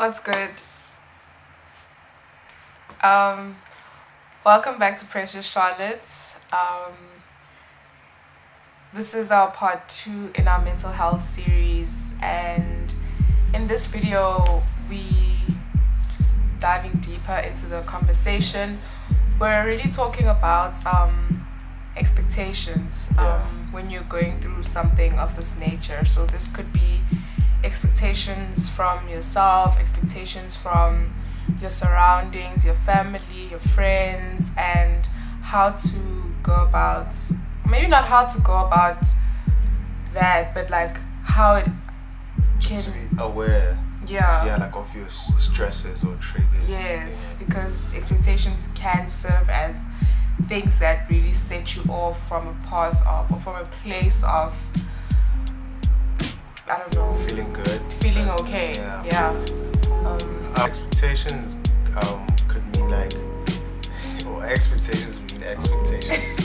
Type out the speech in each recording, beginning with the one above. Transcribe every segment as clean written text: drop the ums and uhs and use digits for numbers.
What's good? Um, Welcome back to Precious Charlotte. This is our part 2 in our mental health series, and in this video, we just diving deeper into the conversation. We're really talking about expectations when you're going through something of this nature. So this could be expectations from yourself, expectations from your surroundings, your family, your friends, and how to go about, maybe not how to go about that, but like how it Just to can, be aware, yeah, like of your stresses or triggers. yes, because expectations can serve as things that really set you off from a path of, or from a place of, I don't know, Feeling good. feeling okay. Yeah. Expectations could mean like, or expectations mean expectations.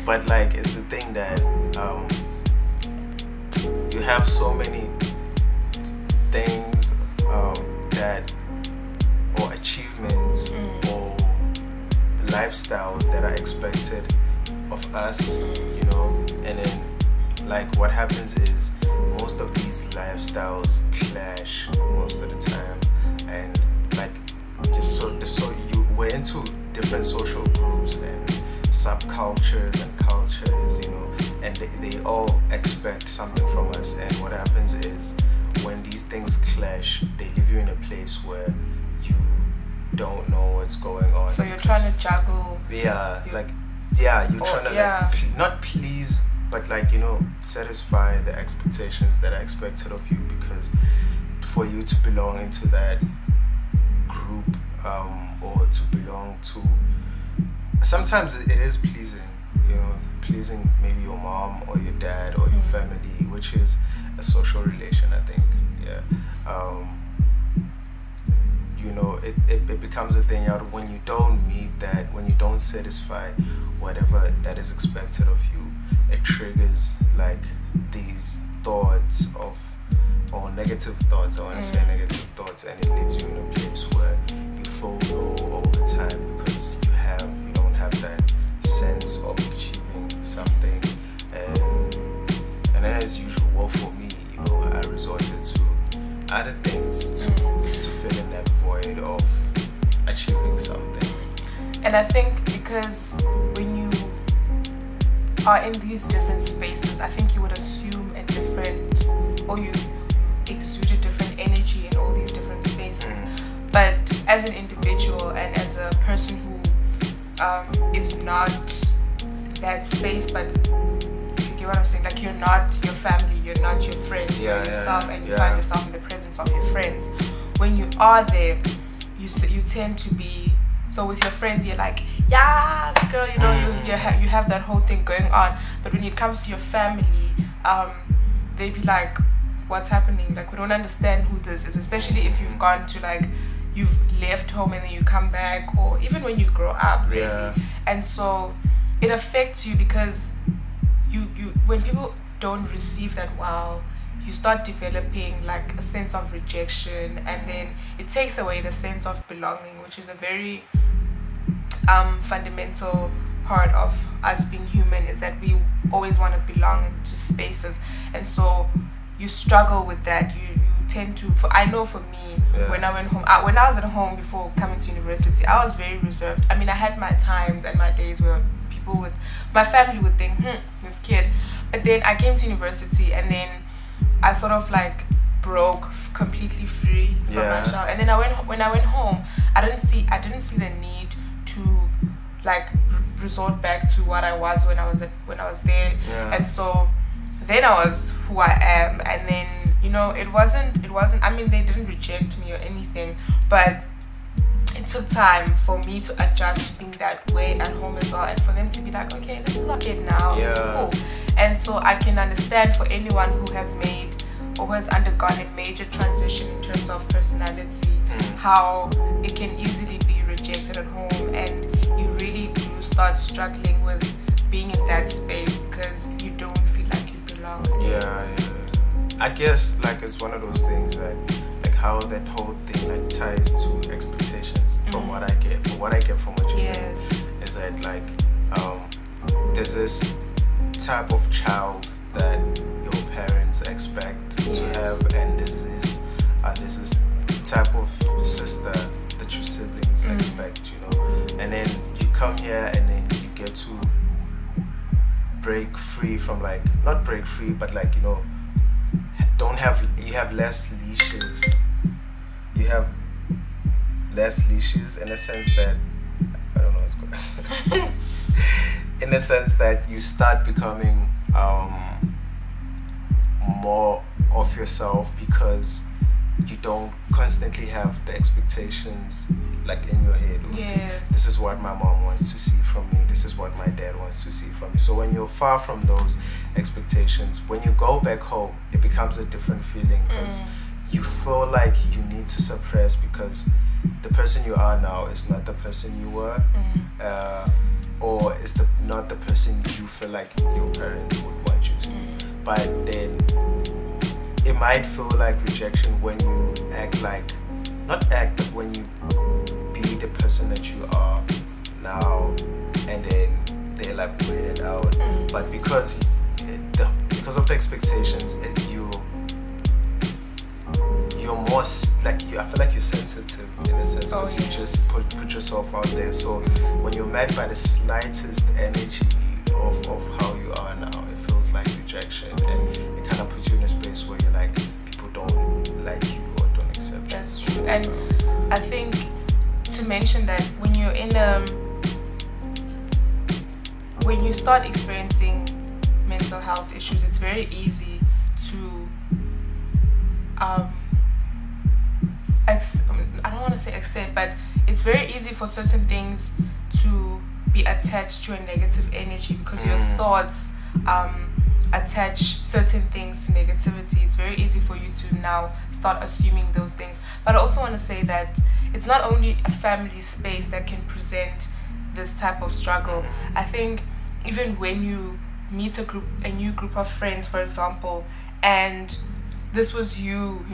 But like, it's a thing that you have so many things that, or achievements, or lifestyles that are expected of us, and then like what happens is most of these lifestyles clash most of the time, and like just we're into different social groups and subcultures and cultures, and they all expect something from us, and what happens is when these things clash, they leave you in a place where you don't know what's going on. So you're trying to juggle. You're trying to not please, but like satisfy the expectations that are expected of you, because for you to belong into that group, or to belong to, sometimes it is pleasing maybe your mom or your dad or your family, which is a social relation, I think. It becomes a thing out when you don't meet that, when you don't satisfy whatever that is expected of you. It triggers like these thoughts of, or negative thoughts, I want to say negative thoughts, and it leaves you in a place where you feel low all the time, because you don't have that sense of achieving something. And then as usual, well, for me, I resorted to other things to fill in that void of achieving something. And I think because when you are in these different spaces, I think you would assume a different, or you exude a different energy in all these different spaces. But as an individual and as a person who is not that space, but if you get what I'm saying, like you're not your family, you're not your friends, you're yourself, and you find yourself in the presence of your friends. When you are there, you tend to be, so with your friends you're like, yes girl, you have that whole thing going on. But when it comes to your family, they be like, what's happening? Like, we don't understand who this is, especially if you've gone to, like, you've left home and then you come back, or even when you grow up, really. And so it affects you, because you when people don't receive that well, you start developing like a sense of rejection, and then it takes away the sense of belonging, which is a very fundamental part of us being human, is that we always want to belong into spaces. And so you struggle with that. You tend to, I know for me, when I went home, when I was at home before coming to university, I was very reserved. I mean, I had my times and my days where my family would think, this kid. But then I came to university, and then I sort of like broke completely free from my shell. And then when I went home, I didn't see the need to like resort back to what I was when I was there. And so then I was who I am. And then it wasn't, I mean, they didn't reject me or anything, but it took time for me to adjust to being that way at home as well, and for them to be like, okay, this is a kid now, it's cool. And so I can understand for anyone who has made or who has undergone a major transition in terms of personality, how it can easily be rejected at home, and you really do start struggling with being in that space because you don't feel like you belong. I guess like it's one of those things that like how that whole thing like ties to expectations from what I get from what you said is that like there's this type of child that your parents expect to have, and there's this type of sister that your siblings expect, and then you come here and then you get to break free from like, not break free, but like, you have less leashes. You have less leashes in a sense that, I don't know what's going on. In a sense that you start becoming more of yourself because you don't constantly have the expectations like in your head. This is what my mom wants to see from me. This is what my dad wants to see from me. So when you're far from those expectations, when you go back home, it becomes a different feeling because you feel like you need to suppress because the person you are now is not the person you were, or is not the person you feel like your parents would want you to be. But then it might feel like rejection when you when you be the person that you are now, and then they're like weighted out. But because of the expectations, you're more like I feel like you're sensitive in a sense because you just put yourself out there. So when you're met by the slightest energy of how you are now, it feels like rejection, and it kind of puts you in a space where you're like, people don't like you or don't accept you. That's true. And I think to mention that when you start experiencing mental health issues, it's very easy to I don't want to say accept, but it's very easy for certain things to be attached to a negative energy because your thoughts attach certain things to negativity. It's very easy for you to now start assuming those things. But I also want to say that it's not only a family space that can present this type of struggle. I think even when you meet a new group of friends, for example, and this was you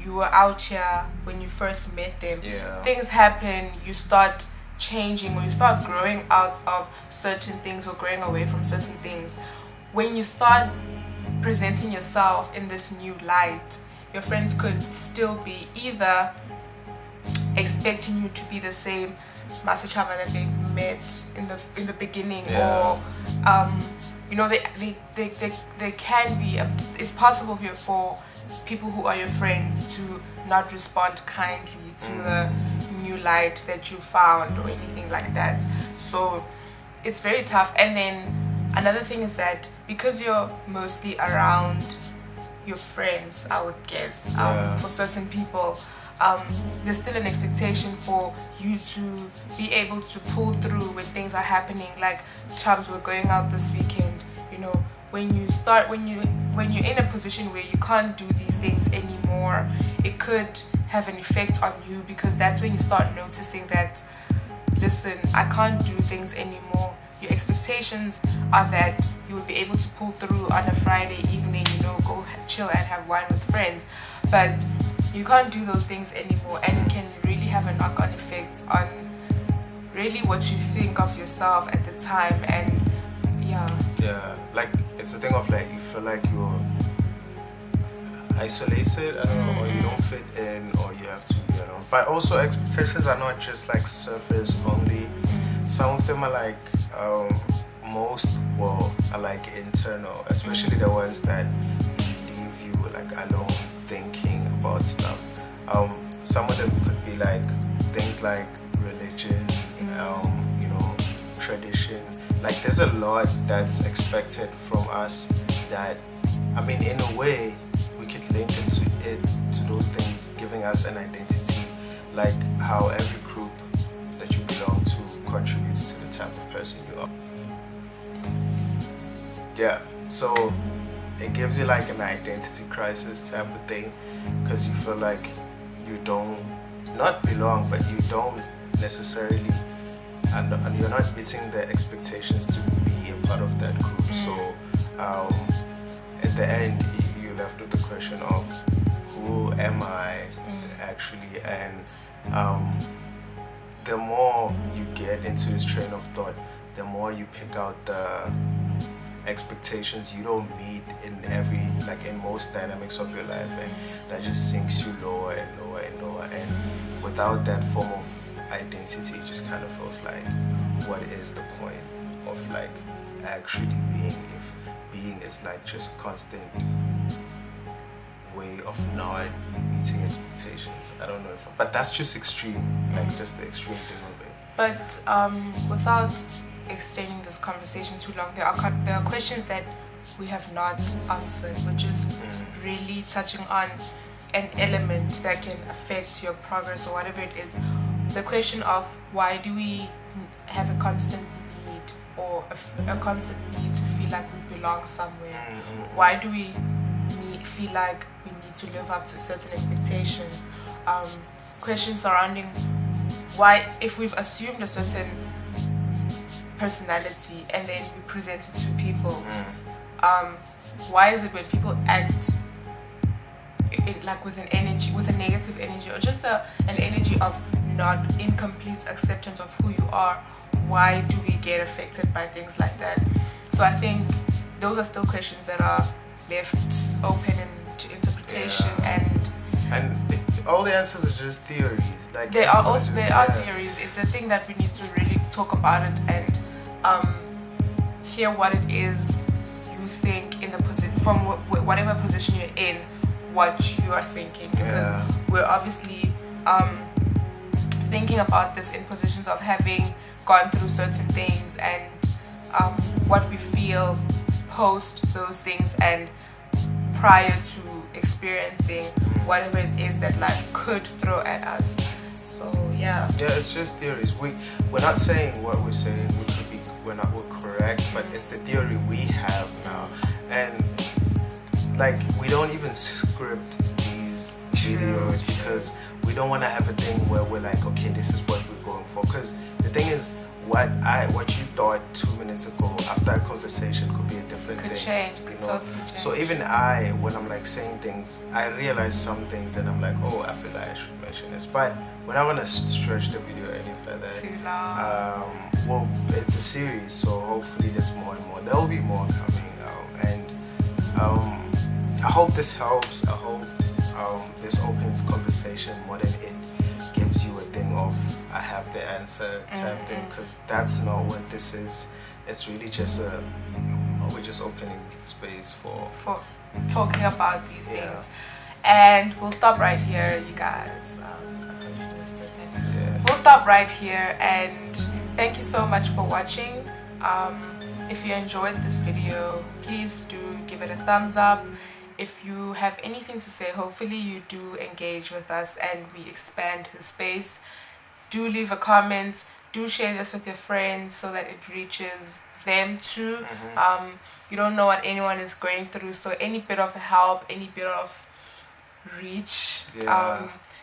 were out here when you first met them. Things happen, you start changing or you start growing out of certain things or growing away from certain things. When you start presenting yourself in this new light, your friends could still be either expecting you to be the same Masachama that they met in the beginning, or they can be it's possible for people who are your friends to not respond kindly to the new light that you found or anything like that. So it's very tough. And then another thing is that because you're mostly around your friends, I would guess, for certain people, there's still an expectation for you to be able to pull through when things are happening. Like, Chubbs, we're going out this weekend. When you're in a position where you can't do these things anymore, it could have an effect on you, because that's when you start noticing that, listen, I can't do things anymore. Your expectations are that you will be able to pull through on a Friday evening, go chill and have wine with friends, but you can't do those things anymore, and it can really have a knock-on effect on really what you think of yourself at the time. And like, it's a thing of like, you feel like you're isolated, I don't know, or you don't fit in, or you have to be alone. But also, expectations are not just like surface only. Some of them are like are like internal, especially the ones that leave you like alone thinking about stuff. Some of them could be like things like religion, tradition. Like, there's a lot that's expected from us that, I mean, in a way, we could link into those things giving us an identity, like how every group that you belong to contributes to the type of person you are. Yeah, so it gives you like an identity crisis type of thing, because you feel like you don't not belong, but you don't necessarily, and you're not meeting the expectations to be a part of that group. So at the end, you're left with the question of, who am I actually. And the more you get into this train of thought, the more you pick out the expectations you don't meet in most dynamics of your life, and that just sinks you lower and lower and lower. And without that form of identity, it just kind of feels like, what is the point of like actually being, if being is like just a constant way of not meeting expectations? I don't know but that's just extreme, like just the extreme thing of it. But without extending this conversation too long, there are questions that we have not answered. We're just really touching on an element that can affect your progress or whatever it is. The question of why do we have a constant need or a constant need to feel like we belong somewhere? Why do we feel like we need to live up to certain expectations? Questions surrounding why, if we've assumed a certain personality and then we present it to people, why is it when people act like with an energy, with a negative energy, or just an energy of not incomplete acceptance of who you are, why do we get affected by things like that? So I think those are still questions that are left open to interpretation, and all the answers are just theories. Like there are theories. It's a thing that we need to really talk about it and hear what it is you think in the position, from whatever position you're in, what you are thinking, because we're obviously thinking about this in positions of having gone through certain things and what we feel post those things and prior to experiencing whatever it is that life could throw at us. So it's just theories. We're not saying what we're saying we're correct, but it's the theory we have now. And like, we don't even script these videos because we don't want to have a thing where we're like, okay, this is what we're going for. Because the thing is, what you thought 2 minutes ago after a conversation could be a different thing. Could change, could totally change. So even when I'm like saying things, I realize some things and I'm like, oh, I feel like I should mention this. But we're not gonna stretch the video any further. Too long. Well, it's a series, so hopefully there's more and more. There will be more coming out, and I hope this helps. I hope this opens conversation more than it gives you a thing of I have the answer type thing, because that's not what this is. It's really just we're just opening space for talking about these things. And we'll stop right here, you guys. We'll stop right here, and thank you so much for watching. If you enjoyed this video, please do give it a thumbs up. If you have anything to say, hopefully you do engage with us and we expand the space. Do leave a comment. Do share this with your friends so that it reaches them too. You don't know what anyone is going through, so any bit of help, any bit of reach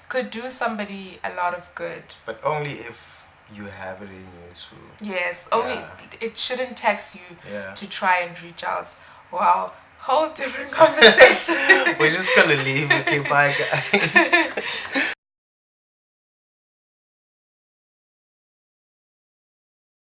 could do somebody a lot of good. But only if you have it in you too. Yes, only it shouldn't tax you to try and reach out. Wow, whole different conversation. We're just gonna leave. Okay, bye guys.